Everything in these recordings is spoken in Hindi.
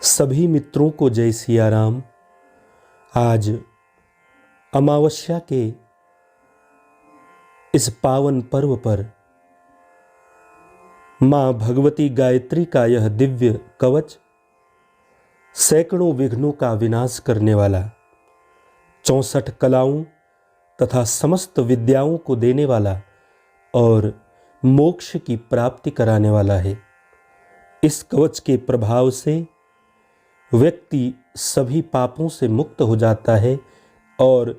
सभी मित्रों को जय सिया राम। आज अमावस्या के इस पावन पर्व पर मां भगवती गायत्री का यह दिव्य कवच सैकड़ों विघ्नों का विनाश करने वाला, 64 कलाओं तथा समस्त विद्याओं को देने वाला और मोक्ष की प्राप्ति कराने वाला है। इस कवच के प्रभाव से व्यक्ति सभी पापों से मुक्त हो जाता है और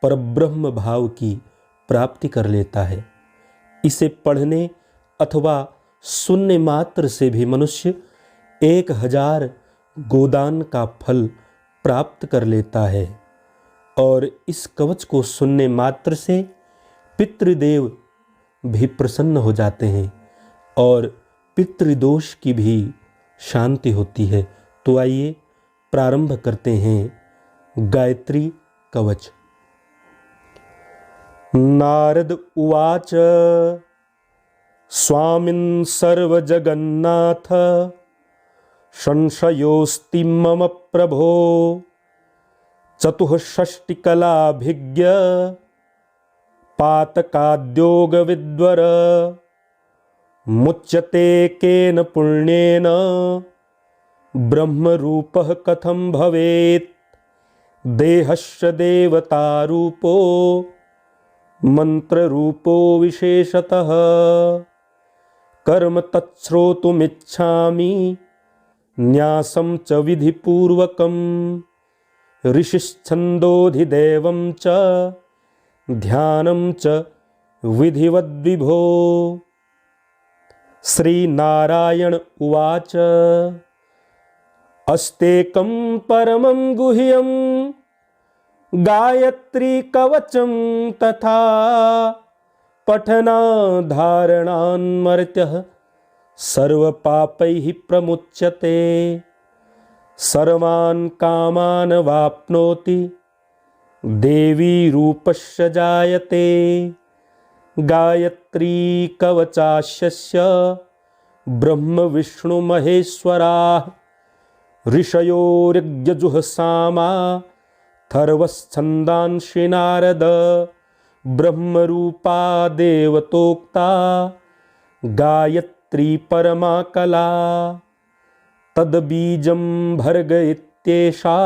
परब्रह्म भाव की प्राप्ति कर लेता है। इसे पढ़ने अथवा सुनने मात्र से भी मनुष्य 1000 गोदान का फल प्राप्त कर लेता है और इस कवच को सुनने मात्र से पितृदेव भी प्रसन्न हो जाते हैं और पितृदोष की भी शांति होती है। तो आइए प्रारंभ करते हैं गायत्री कवच। नारद उवाच स्वामिन् सर्वजगन्नाथ संशयोऽस्ति मम प्रभो चतुष्षष्टिकलाभिज्ञ पातकाद्योगविद्वर मुच्यते केन पुण्येन ब्रह्मरूपः कथं भवेत् देहस्य देवतारूपो मंत्ररूपो विशेषतः कर्म तच्छ्रोतुमिच्छामि न्यासं च विधिपूर्वकं ऋषिश्छन्दोधिदैवं च ध्यानं च विधिवद्विभो। श्री नारायण उवाच अस्तेकं परमं गुह्यं गायत्री कवचं तथा पठनाधारणान्मर्त्यः सर्वपापैः प्रमुच्यते सर्वान् कामान् वाप्नोति देवी रूपस्य जायते गायत्री कवचास्यस्य ब्रह्म विष्णु महेश्वराः ऋषयो ऋग्यजुः सामा थर्वच्छन्दांसि नारद ब्रह्मरूपा देवतोक्ता गायत्री परमा कला तद्बीजं भर्ग इत्येषा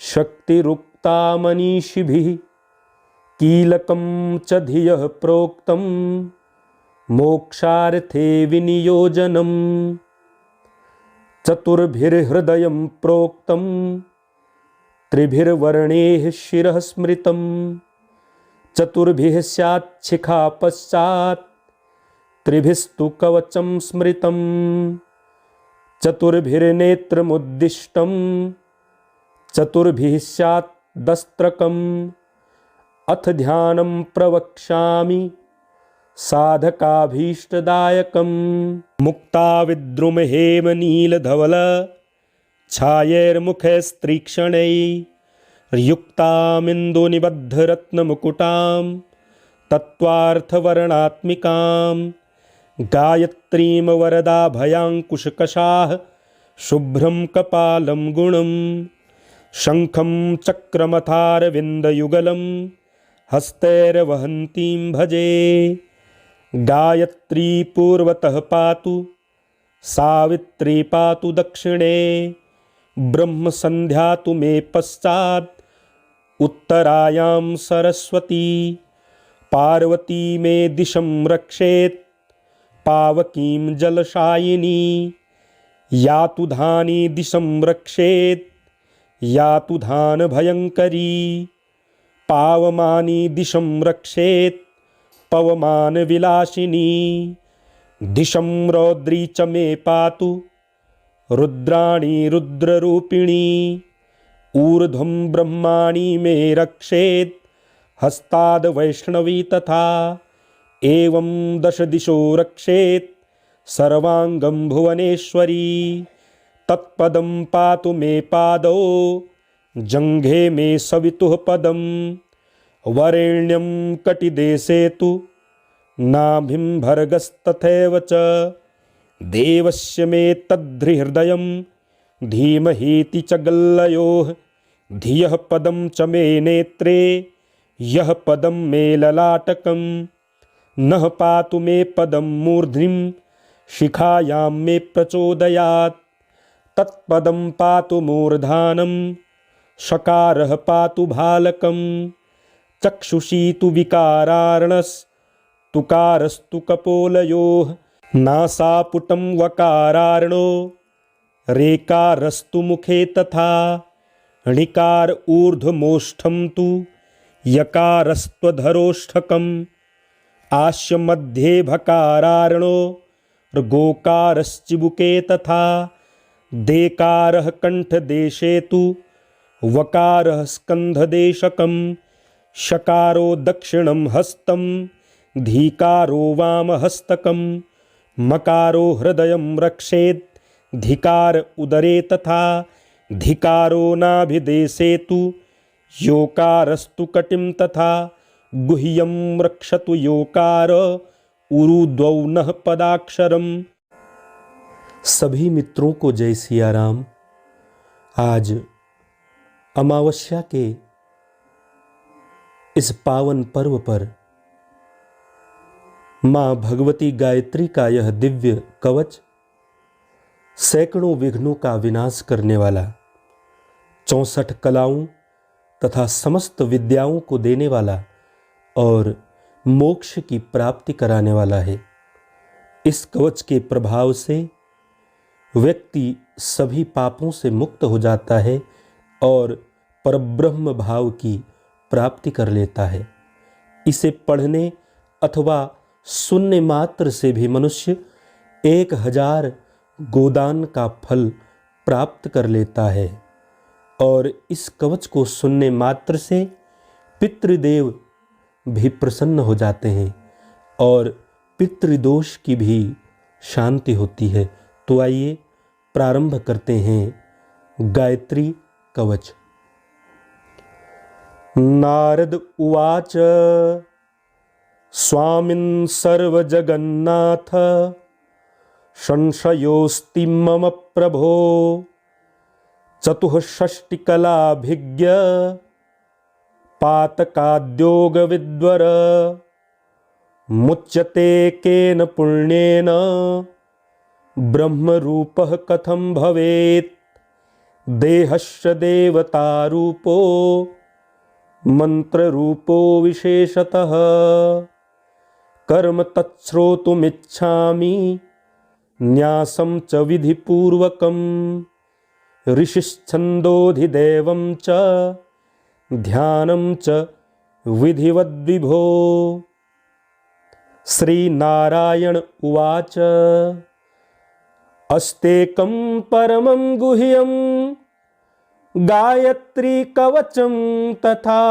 शक्तिरुक्ता मनीषिभिः कीलकं च धियः प्रोक्तं मोक्षार्थे विनियोजनम् चतुर्भिर्हृदयं प्रोक्तं त्रिभिर्वर्णैः शिरः स्मृतं चतुर्भिः स्यात् शिखा पश्चात् त्रिभिस्तु कवचं स्मृतं चतुर्भिर्नेत्रमुद्दिष्टं चतुर्भिः स्यात् दस्त्रकम् अथ ध्यानं प्रवक्ष्यामि साधकाभीष्टदायकं मुक्ता विद्रुम हेम नीलधवल छायैर्मुखैस्त्रीक्षणैः युक्तामिन्दुनिबद्धरत्नमुकुटां तत्त्वार्थवर्णात्मिकां गायत्रीं वरदाभयाङ्कुशकशाः शुभ्रं कपालं गुणं शङ्खं चक्रमथारविन्दयुगलं हस्तैर्वहन्तीं भजे। गायत्री पूर्वतः पातु सावित्री पातु दक्षिणे ब्रह्म संध्या तु मे पश्चात् उत्तरायां सरस्वती पार्वती मे दिशं रक्षेत् पावकीं जलशायिनी यातु धानी दिशं रक्षेत् यातु धान भयंकरी पावमानी दिशं रक्षेत् पवमान विलासिनी दिशं रौद्री च मे पातु रुद्राणी रुद्ररूपिणी ऊर्ध्वं ब्रह्माणी मे रक्षेत् हस्ताद् वैष्णवी तथा एवं 10 दिशो रक्षेत् सर्वांगं भुवनेश्वरी तत्पदं पातु मे पादौ जंघे मे सवितुः पदं वरेण्यं कटिदेशे तु नाभिं भर्गस्तथैव च देवस्य मे तद्धृहृदयं धीमहीति च गल्लयोः धियः पदं च मे नेत्रे यः पदं मे ललाटकं नः पातु मे पदं मूर्ध्निं शिखायां मे प्रचोदयात् तत्पदं पातु मूर्धानं शकारः पातु भालकं चक्षुषी तु विकारार्णस्तुकारस्तु कपोलयोः नासापुटं वकारार्णो रेकारस्तु मुखे तथा णिकार ऊर्ध्वमोष्ठं तु यकारस्त्वधरोष्ठकम् आस्य मध्ये भकारार्णो गोकारश्चिबुके तथा देकारः कंठदेशे तु वकारः स्कन्धदेशकम् शकारो दक्षिणं हस्तं धीकारो वामहस्तकम् मकारो हृदयं रक्षेत् धिकार उदरे तथा धिकारो नाभिदेशे तु योकारस्तु कटिं तथा गुह्यं रक्षतु योकार उरुद्वौ नः पदाक्षरम। सभी मित्रों को जय सिया राम। आज अमावस्या के इस पावन पर्व पर मां भगवती गायत्री का यह दिव्य कवच सैकड़ों विघ्नों का विनाश करने वाला, 64 कलाओं तथा समस्त विद्याओं को देने वाला और मोक्ष की प्राप्ति कराने वाला है। इस कवच के प्रभाव से व्यक्ति सभी पापों से मुक्त हो जाता है और परब्रह्म भाव की प्राप्ति कर लेता है। इसे पढ़ने अथवा सुनने मात्र से भी मनुष्य 1000 गोदान का फल प्राप्त कर लेता है और इस कवच को सुनने मात्र से पितृदेव भी प्रसन्न हो जाते हैं और पितृदोष की भी शांति होती है। तो आइए प्रारंभ करते हैं गायत्री कवच। नारद उवाच स्वामिन् सर्वजगन्नाथ संशयोऽस्ति मम प्रभो चतुःषष्टिकलाभिज्ञ पातकाद्योगविद्वर मुच्यते केन पुण्येन ब्रह्मरूपः कथं भवेत् देहस्य देवतारूपो मंत्ररूपो विशेषतः कर्म तच्छ्रोतुमिच्छामि न्यासं च विधिपूर्वकं ऋषिश्छन्दोधिदेवं च ध्यानं च विधिवद्विभो। श्रीनारायण उवाच अस्तेकं परमं गुह्यं गायत्री कवचं तथा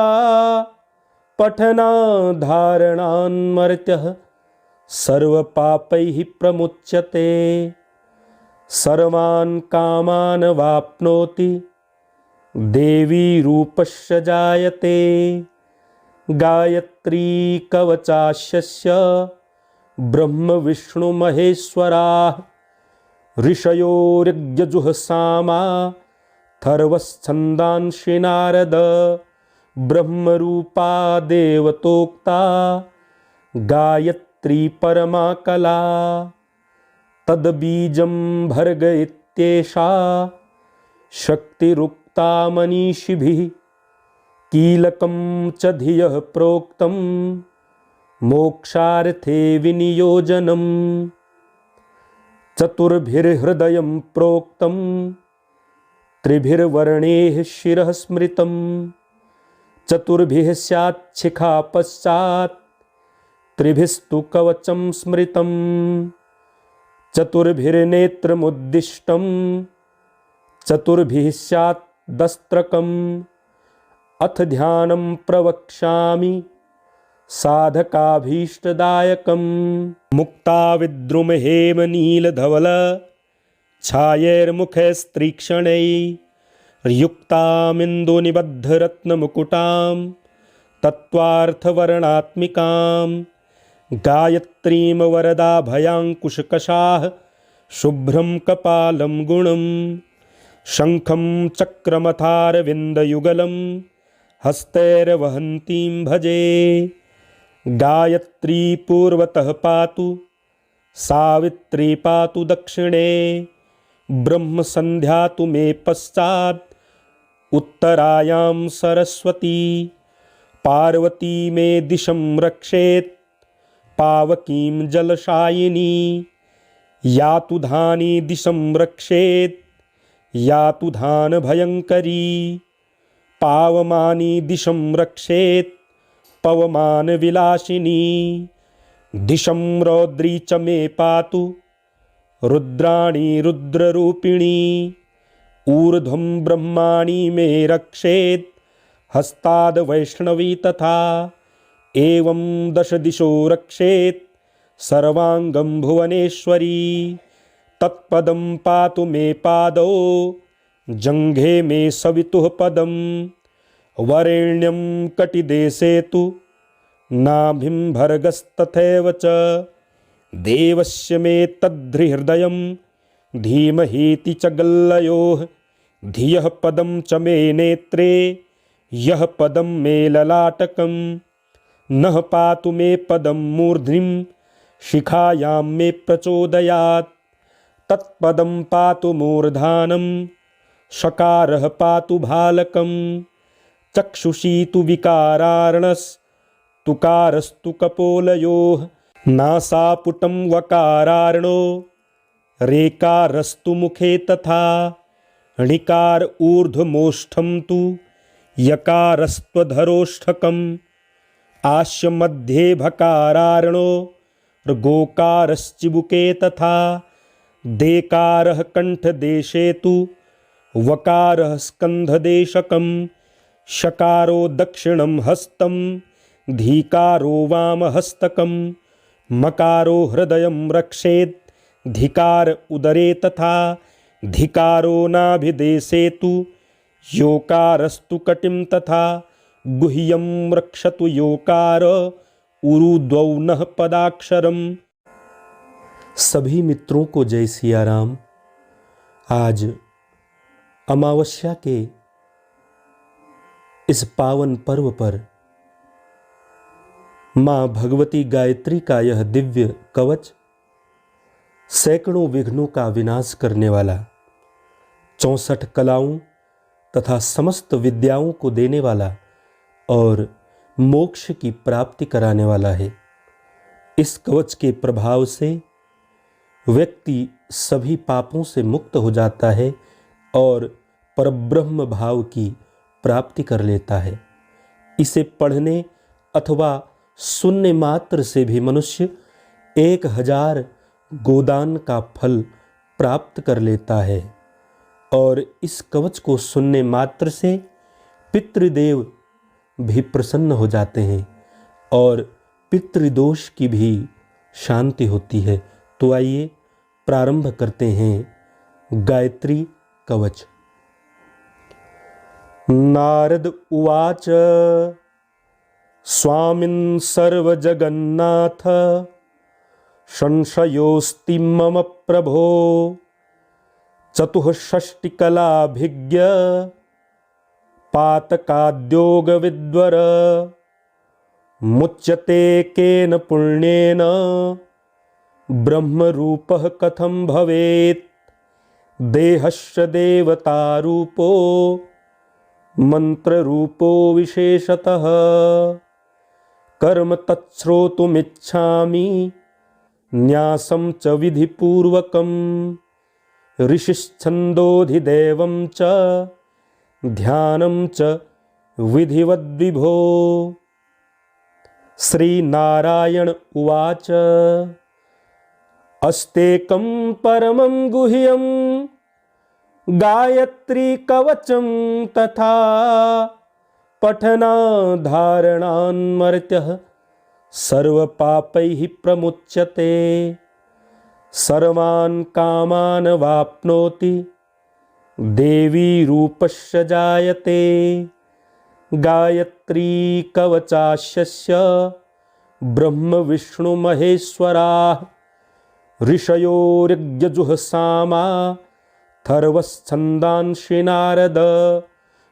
पठनाधारणान्मर्त्यः सर्वपापैः प्रमुच्यते सर्वान् कामान् वाप्नोति देवी रूपस्य जायते गायत्री कवचास्य ब्रह्म विष्णु महेश्वराः ऋषयो ऋग्यजुःसामा थर्वश्छन्दांसि नारद ब्रह्मरूपा देवतोक्ता गायत्री परमा कला तद्बीजं भर्ग इत्येषा शक्तिरुक्ता मनीषिभिः कीलकं च धियः प्रोक्तं मोक्षार्थे विनियोजनम् चतुर्भिर्हृदयं प्रोक्तं त्रिभिर्वर्णैः शिरः स्मृतं चतुर्भिः स्यात् शिखा पश्चात् त्रिभिस्तु कवचं स्मृतं चतुर्भिर्नेत्रमुद्दिष्टं चतुर्भिः स्यात् दस्त्रकम् अथ ध्यानं प्रवक्ष्यामि साधकाभीष्टदायकम् मुक्ता विद्रुम हेम नीलधवल छायैर्मुखैस्त्रीक्षणैः युक्तामिन्दुनिबद्धरत्नमुकुटां तत्त्वार्थवर्णात्मिकां गायत्रीं वरदाभयाङ्कुशकशाः शुभ्रं कपालं गुणं शंखं चक्रमथारविन्दयुगलं हस्तैर्वहन्तीं भजे। गायत्री पूर्वतः पातु सावित्री पातु दक्षिणे। ब्रह्म संध्या तु मे पश्चात् उत्तरायां सरस्वती। पार्वती मे दिशं रक्षेत् पावकीं जलशायिनी। यातु धानी दिशं रक्षेत् यातु धान भयंकरी। पावमानी दिशं रक्षेत् पवमान विलासिनी। दिशं रौद्री च मे पातु रुद्राणी रुद्ररूपिणी। ऊर्ध्वं ब्रह्माणी मे रक्षेत् हस्ताद् वैष्णवी तथा। एवं दश दिशो रक्षेत् सर्वांगं भुवनेश्वरी। तत्पदं पातु मे पादौ जंघे मे सवितुः पदम्। वरेण्यं कटिदेशे तु नाभिं भर्गस्तथैव च। देवस्य मे तद्धृहृदयं धीमहीति च गल्लयोः। धियः पदं च मे नेत्रे यः पदं मे ललाटकम्। नः पातु मे पदं मूर्ध्निं शिखायां मे प्रचोदयात्। तत्पदं पातु मूर्धानं शकारः पातु भालकम्। चक्षुषी तु विकारार्णस्तुकारस्तु कपोलयोः। नासापुटं वकारार्णो रेकारस्तु मुखे तथा। णिकार ऊर्ध्वमोष्ठं तु यकारस्त्वधरोष्ठकम्। आस्य मध्ये भकारार्णो गोकारश्चिबुके तथा। देकारः कंठदेशे तु वकारः स्कन्धदेशकम्। शकारो दक्षिणं हस्तं धीकारो वामहस्तकम्। मकारो हृदयं रक्षेत् धिकार उदरे तथा। धिकारो नाभिदेशे तु योकारस्तु कटिं तथा। गुह्यं रक्षतु योकार उरुद्वौ नः पदाक्षरम्। सभी मित्रों को जय सिया राम। आज अमावस्या के इस पावन पर्व पर माँ भगवती गायत्री का यह दिव्य कवच सैकड़ों विघ्नों का विनाश करने वाला, 64 कलाओं तथा समस्त विद्याओं को देने वाला और मोक्ष की प्राप्ति कराने वाला है। इस कवच के प्रभाव से व्यक्ति सभी पापों से मुक्त हो जाता है और परब्रह्म भाव की प्राप्ति कर लेता है। इसे पढ़ने अथवा सुनने मात्र से भी मनुष्य 1000 गोदान का फल प्राप्त कर लेता है। और इस कवच को सुनने मात्र से पितृदेव भी प्रसन्न हो जाते हैं और पितृदोष की भी शांति होती है। तो आइए प्रारंभ करते हैं गायत्री कवच। नारद उवाच स्वामिन् सर्वजगन्नाथ संशयोऽस्ति मम प्रभो। चतुःषष्टिकलाभिज्ञ पातकाद्योगविद्वर। मुच्यते केन पुण्येन ब्रह्मरूपः कथं भवेत्। देहस्य देवतारूपो मंत्ररूपो विशेषतः। कर्म तच्छ्रोतुमिच्छामि न्यासं च विधिपूर्वकम्। ऋषिश्छन्दोधिदैवं च ध्यानं च विधिवद्विभो। श्रीनारायण उवाच अस्तेकं परमं गुह्यं गायत्री कवचं तथा। पठनाधारणान्मर्त्यः सर्वपापैः प्रमुच्यते। सर्वान् कामान् वाप्नोति देवी रूपस्य जायते। गायत्री कवचास्य ब्रह्म विष्णु महेश्वराः। ऋषयो ऋग्यजुः सामा थर्वच्छन्दांसि नारद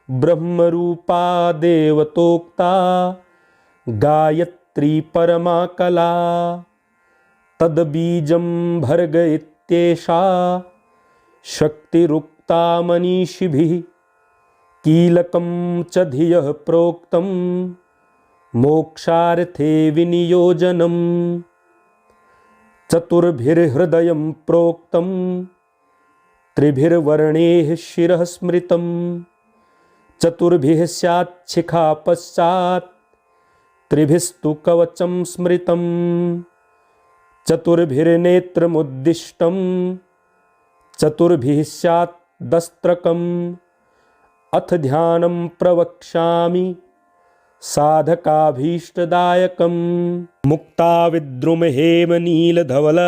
ब्रह्मरूपा देवतोक्ता गायत्री परमा कला तद्बीजं भर्ग इत्येषा शक्तिरुक्ता मनीषिभिः कीलकं च धियः प्रोक्तं मोक्षार्थे विनियोजनम् चतुर्भिर्हृदयं प्रोक्तं त्रिभिर्वर्णैः शिरः स्मृतं चतुर्भिः स्यात् शिखा पश्चात् त्रिभिस्तु कवचं स्मृतं चतुर्भिर्नेत्रमुद्दिष्टं चतुर्भिः स्यात् दस्त्रकम् अथ ध्यानं प्रवक्ष्यामि साधकाभीष्टदायकम् मुक्ताविद्रुम हेम नीलधवल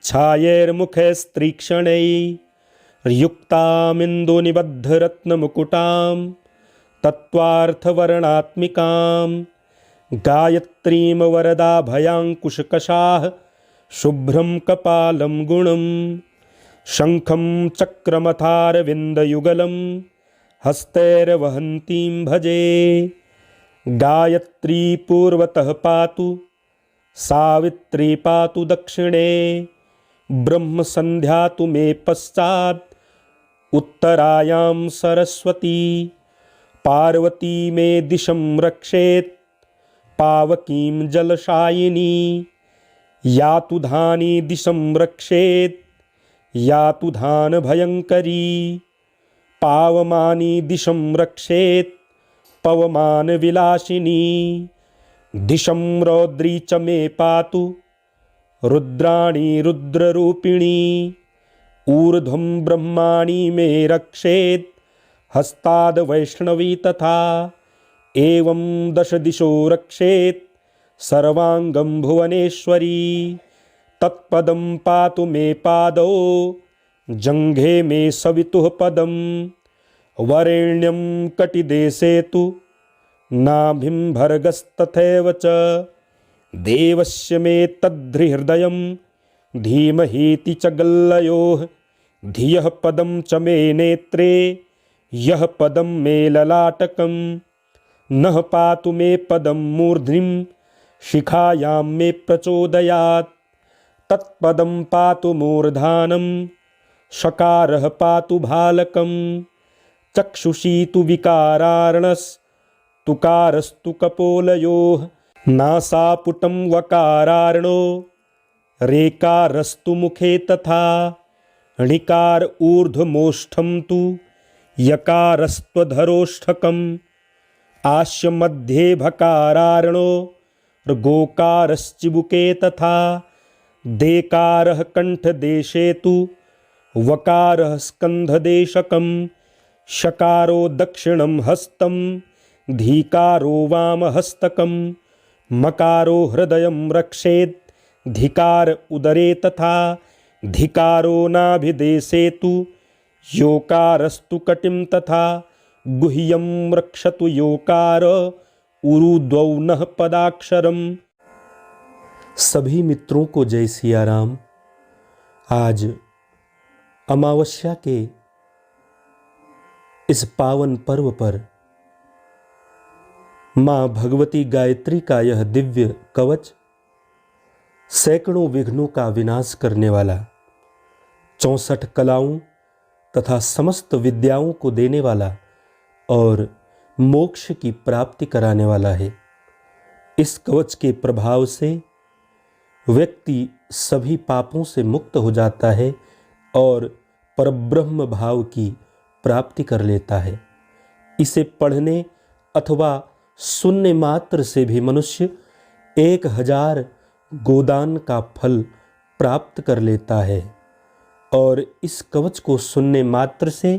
छायैर्मुखैस्तीक्ष्णैर्युक्तामिन्दुनिबद्धरत्नमुकुटां तत्त्वार्थवर्णात्मिकां गायत्रीं वरदाभयाङ्कुशकशाः शुभ्रं कपालं गुणं शङ्खं चक्रमथारविन्दयुगलं हस्तैर्वहन्तीं भजे। गायत्री पूर्वतः पातु सावित्री पातु दक्षिणे ब्रह्मसन्ध्या तु मे पश्चात् उत्तरायां सरस्वती पार्वती मे दिशं रक्षेत् पावकीं जलशायिनी यातु धानी दिशं रक्षेत् यातु धानभयङ्करी पावमानी दिशं रक्षेत् पवमानविलासिनी दिशं रौद्री च मे पातु रुद्राणी रुद्ररूपिणी ऊर्ध्वं ब्रह्माणी मे रक्षेत् हस्ताद् वैष्णवी तथा एवं दश दिशो रक्षेत् सर्वाङ्गं भुवनेश्वरी तत्पदं पातु मे पादौ जङ्घे मे सवितुः पदं वरेण्यं कटिदेशे तु नाभिं भर्गस्तथैव च देवस्य मे तद्धृहृदयं धीमहीति च गल्लयोः धियः पदं च मे नेत्रे यः पदं मे ललाटकं नः पातु मे पदं मूर्ध्निं शिखायां मे प्रचोदयात् तत्पदं पातु मूर्धानं शकारः पातु भालकं चक्षुषी तु विकारार्णस्तुकारस्तु कपोलयोः नासापुटं वकारार्णो रेकारस्तु मुखे तथा णिकार ऊर्ध्वमोष्ठं तु यकारस्त्वधरोष्ठकम् आस्य मध्ये भकारार्णो गोकारश्चिबुके तथा देकारः कंठदेशे तु वकारः स्कन्धदेशकं शकारो दक्षिणं हस्तं धीकारो वामहस्तकं मकारो हृदयं रक्षेत् धिकार उदरे तथा धिकारो नाभिदेशे तु योकारस्तु कटिं तथा गुह्यं रक्षतु योकार उरुद्वौ नः पदाक्षरम्। सभी मित्रों को जय सिया राम। आज अमावस्या के इस पावन पर्व पर मां भगवती गायत्री का यह दिव्य कवच सैकड़ों विघ्नों का विनाश करने वाला, 64 कलाओं तथा समस्त विद्याओं को देने वाला और मोक्ष की प्राप्ति कराने वाला है। इस कवच के प्रभाव से व्यक्ति सभी पापों से मुक्त हो जाता है और परब्रह्म भाव की प्राप्ति कर लेता है। इसे पढ़ने अथवा सुनने मात्र से भी मनुष्य 1000 गोदान का फल प्राप्त कर लेता है और इस कवच को सुनने मात्र से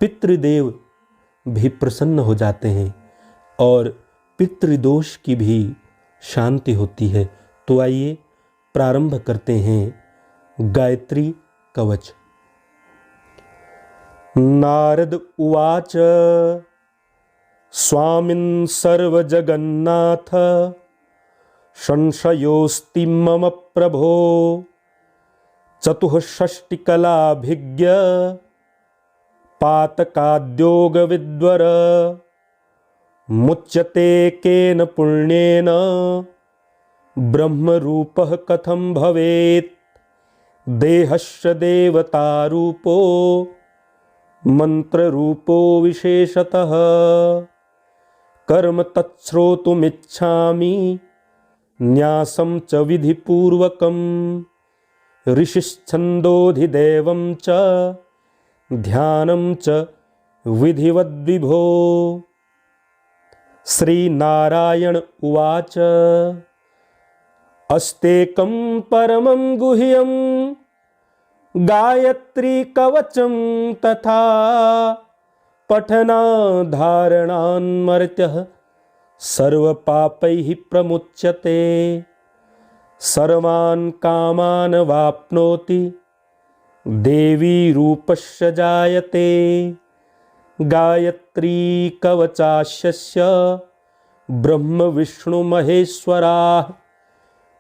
पितृदेव भी प्रसन्न हो जाते हैं और पितृदोष की भी शांति होती है। तो आइए प्रारंभ करते हैं गायत्री कवच। नारद उवाच स्वामिन् सर्वजगन्नाथ संशयोऽस्ति मम प्रभो चतुःषष्टिकलाभिज्ञ पातकाद्योगविद्वर मुच्यते केन पुण्येन ब्रह्मरूपः कथं भवेत्। देहस्य देवतारूपो मंत्ररूपो विशेषतः कर्म तच्छ्रोतुमिच्छामि न्यासं च विधिपूर्वकम् ऋषिश्छन्दोधिदैवं च ध्यानं च विधिवद्विभो। श्रीनारायण उवाच अस्तेकं परमं गुह्यं गायत्री कवचं तथा पठनाधारणान्मर्त्यः सर्वपापैः प्रमुच्यते। सर्वान् कामान् वाप्नोति देवी रूपस्य जायते। गायत्री कवचास्य ब्रह्म विष्णु महेश्वराः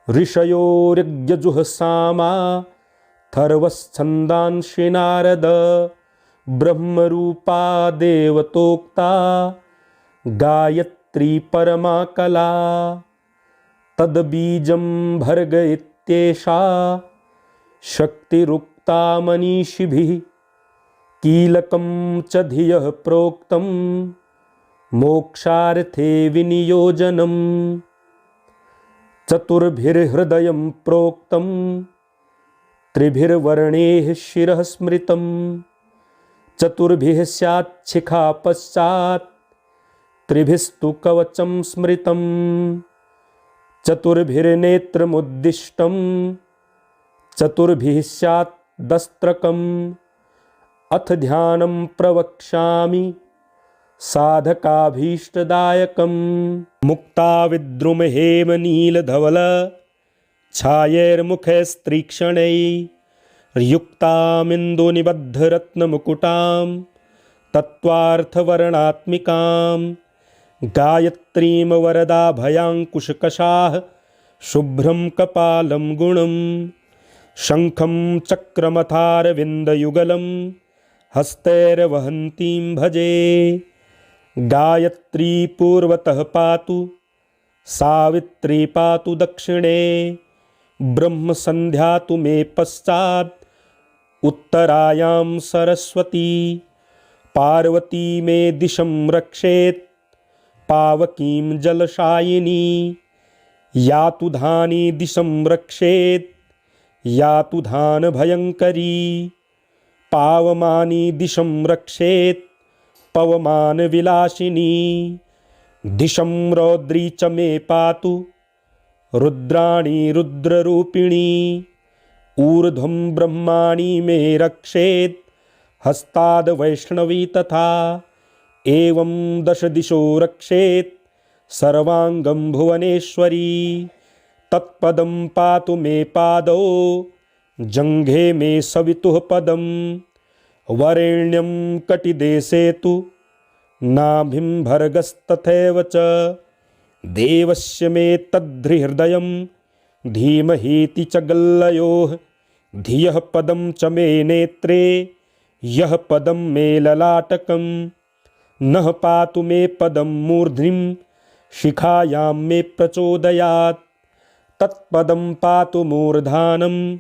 ऋषयो ऋग्यजुःसामा थर्वच्छन्दांसि नारद ब्रह्मरूपा देवतोक्ता गायत्री परमा कला। तद्बीजं भर्ग इत्येषा शक्तिरुक्ता मनीषिभिः कीलकं च धियः प्रोक्तं मोक्षार्थे विनियोजनम्। चतुर्भिर्हृदयं प्रोक्तं त्रिभिर्वर्णैः शिरः स्मृतं चतुर्भिः स्यात् शिखा पश्चात् त्रिभिस्तु कवचं स्मृतं। चतुर्भिर्नेत्रमुद्दिष्टं चतुर्भिः स्यात् दस्त्रकम्। अथ ध्यानं प्रवक्ष्यामि साधकाभीष्टदायकम्। मुक्ताविद्रुम हेम नीलधवल छायैर्मुखैस्त्रीक्षणैः युक्तामिन्दुनिबद्धरत्नमुकुटां तत्त्वार्थवर्णात्मिकां गायत्रीं वरदाभयाङ्कुशकशाः शुभ्रं कपालं गुणं शङ्खं चक्रमथारविन्दयुगलं हस्तैर्वहन्तीं भजे। गायत्री पूर्वतः पातु सावित्री पातु दक्षिणे ब्रह्म संध्या तु मे पश्चात् उत्तरायां सरस्वती। पार्वती मे दिशं रक्षेत् पावकीं जलशायिनी। या तु धानी दिशं रक्षेत् या तु धान भयंकरी। पावमानी दिशं रक्षेत् पवमान विलासिनी। दिशं रौद्री च मे पातु रुद्राणी रुद्ररूपिणी। ऊर्ध्वं ब्रह्माणी मे रक्षेत् हस्ताद् वैष्णवी तथा। एवं दश दिशो रक्षेत् सर्वांगं भुवनेश्वरी। तत्पदं पातु मे पादौ जङ्घे मे सवितुः पदं। वरेण्यं कटिदेशे तु नाभिं भर्गस्तथैव च। देवस्य मे तद्धृहृदयं धीमहीति च गल्लयोः। धियः पदं च मे नेत्रे यः पदं मे ललाटकं। नः पातु मे पदं मूर्ध्निं शिखायां मे प्रचोदयात्। तत्पदं पातु मूर्धानं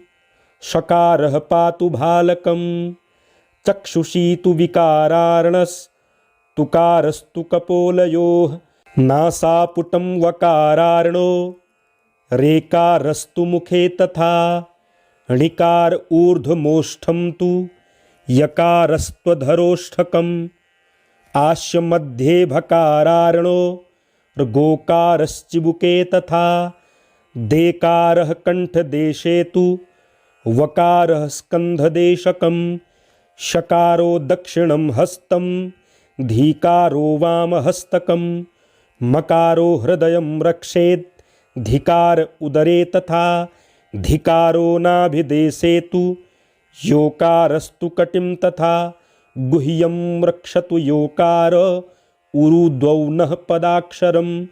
शकारः पातु भालकं। चक्षुषी तु विकारार्णस्तुकारस्तु कपोलयोः। नासापुटं वकारार्णो रेकारस्तु मुखे तथा। णिकार ऊर्ध्वमोष्ठं तु यकारस्त्वधरोष्ठकम्। आस्य मध्ये भकारार्णो गोकारश्चिबुके तथा। देकारः कंठदेशे तु वकारः स्कन्धदेशकम्। शकारो दक्षिणं हस्तं धीकारो वामहस्तकम्। मकारो हृदयं रक्षेत् धिकार उदरे तथा। धिकारो नाभिदेशे तु योकारस्तु कटिं तथा। गुह्यं रक्षतु योकार उरुद्वौ नः पदाक्षरम्।